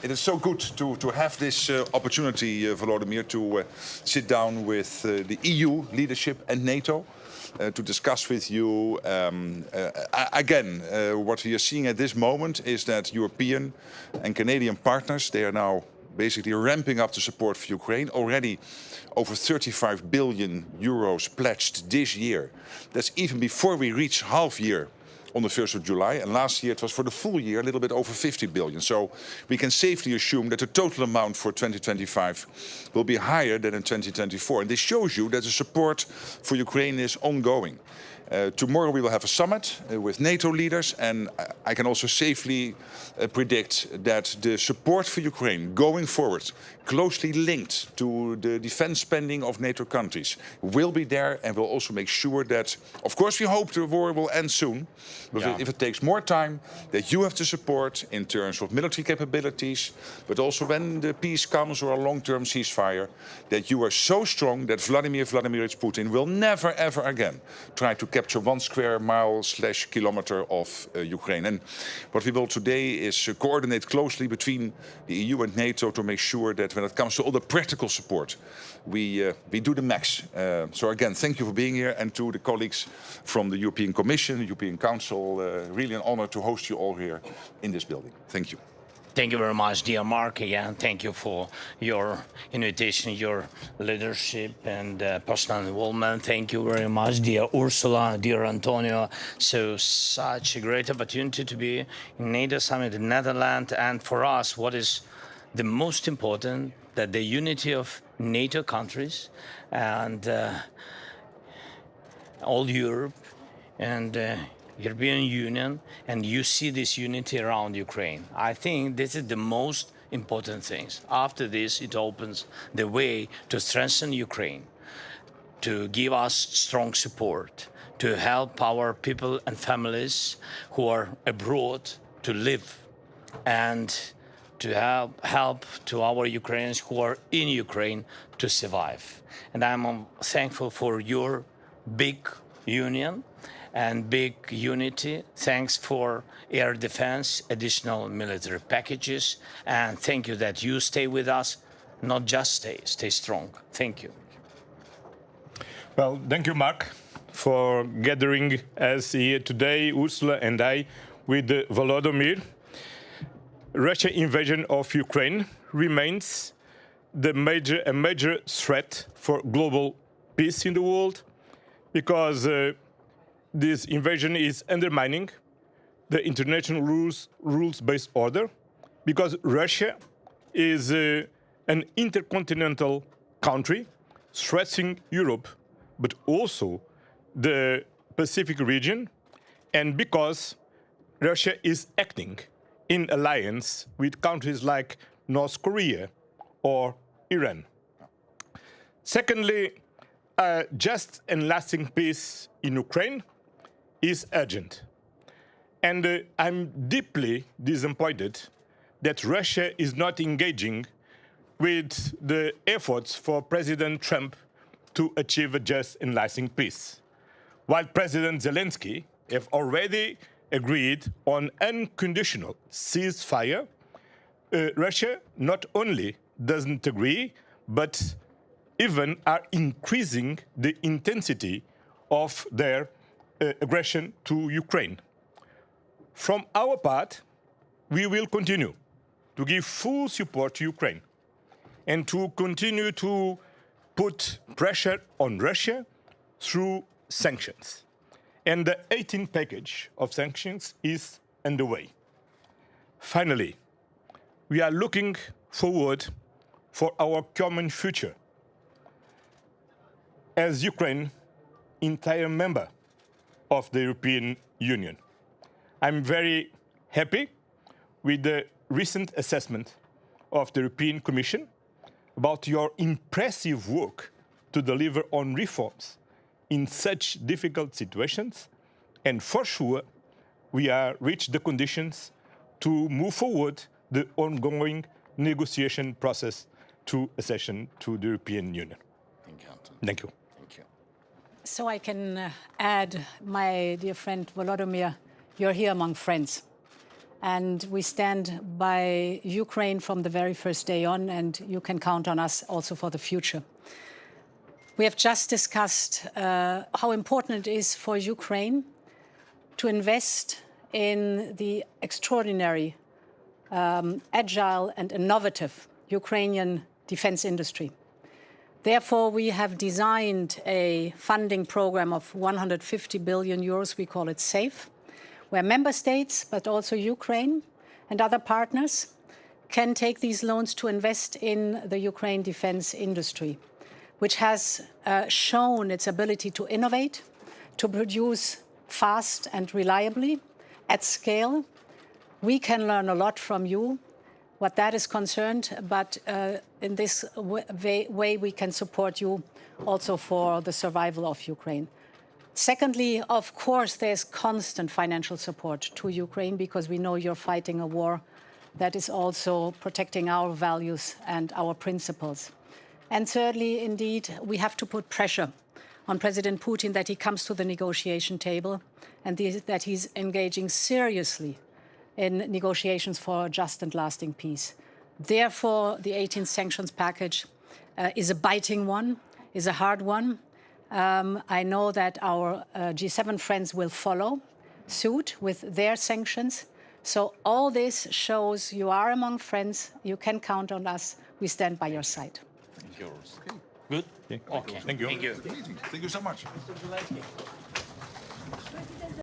It is so good to have this opportunity, Volodymyr, to sit down with the EU leadership and NATO to discuss with you. Again, what we are seeing at this moment is that European and Canadian partners, they are now basically ramping up the support for Ukraine. Already over 35 billion euros pledged this year. That's even before we reach half year on the 1st of July, and last year it was for the full year a little bit over 50 billion. So we can safely assume that the total amount for 2025 will be higher than in 2024. And this shows you that the support for Ukraine is ongoing. Tomorrow we will have a summit with NATO leaders, and I can also safely predict that the support for Ukraine going forward, closely linked to the defense spending of NATO countries, will be there, and will also make sure that, of course we hope the war will end soon, but if it takes more time, that you have the support in terms of military capabilities, but also when the peace comes or a long-term ceasefire, that you are so strong that Vladimir Vladimirovich Putin will never ever again try to capture 1 square mile/kilometer of Ukraine. And what we will today is coordinate closely between the EU and NATO to make sure that when it comes to all the practical support, we do the max. So again, thank you for being here, and to the colleagues from the European Commission, the European Council, really an honor to host you all here in this building. Thank you. Thank you very much, dear Mark. Yeah, thank you for your invitation, your leadership and personal involvement. Thank you very much, dear Ursula, dear Antonio. So such a great opportunity to be in NATO Summit in Netherlands. And for us, what is the most important, that the unity of NATO countries and all Europe and European Union, and you see this unity around Ukraine. I think this is the most important things. After this, it opens the way to strengthen Ukraine, to give us strong support, to help our people and families who are abroad to live, and to help to our Ukrainians who are in Ukraine to survive. And I'm thankful for your big union and big unity. Thanks for air defense, additional military packages, and thank you that you stay with us. Not just stay strong. Thank you. Well, thank you, Mark, for gathering us here today, Ursula and I, with Volodymyr. Russia's invasion of Ukraine remains a major threat for global peace in the world, because this invasion is undermining the international rules-based order, because Russia is an intercontinental country threatening Europe, but also the Pacific region, and because Russia is acting in alliance with countries like North Korea or Iran. Secondly, a just and lasting peace in Ukraine is urgent. And I'm deeply disappointed that Russia is not engaging with the efforts for President Trump to achieve a just and lasting peace. While President Zelensky has already agreed on unconditional ceasefire, Russia not only doesn't agree, but even are increasing the intensity of their aggression to Ukraine. From our part, we will continue to give full support to Ukraine and to continue to put pressure on Russia through sanctions. And the 18th package of sanctions is underway. Finally, we are looking forward for our common future as Ukraine, entire member of the European Union. I'm very happy with the recent assessment of the European Commission about your impressive work to deliver on reforms in such difficult situations, and for sure we are reached the conditions to move forward the ongoing negotiation process to accession to the European Union. Thank you, Anton. Thank you. Thank you. So I can add, my dear friend Volodymyr, you're here among friends. And we stand by Ukraine from the very first day on, and you can count on us also for the future. We have just discussed how important it is for Ukraine to invest in the extraordinary, agile and innovative Ukrainian defense industry. Therefore, we have designed a funding program of 150 billion euros, we call it SAFE, where member states, but also Ukraine and other partners, can take these loans to invest in the Ukraine defense industry, which has shown its ability to innovate, to produce fast and reliably at scale. We can learn a lot from you, what that is concerned, but in this way we can support you also for the survival of Ukraine. Secondly, of course, there's constant financial support to Ukraine because we know you're fighting a war that is also protecting our values and our principles. And thirdly, indeed, we have to put pressure on President Putin that he comes to the negotiation table and that he's engaging seriously in negotiations for a just and lasting peace. Therefore, the 18th sanctions package is a biting one, is a hard one. I know that our G7 friends will follow suit with their sanctions. So all this shows you are among friends. You can count on us. We stand by your side. Yours. Okay. Good? Okay. Okay. Thank you. Thank you. Thank you so much. Mr. Zelensky.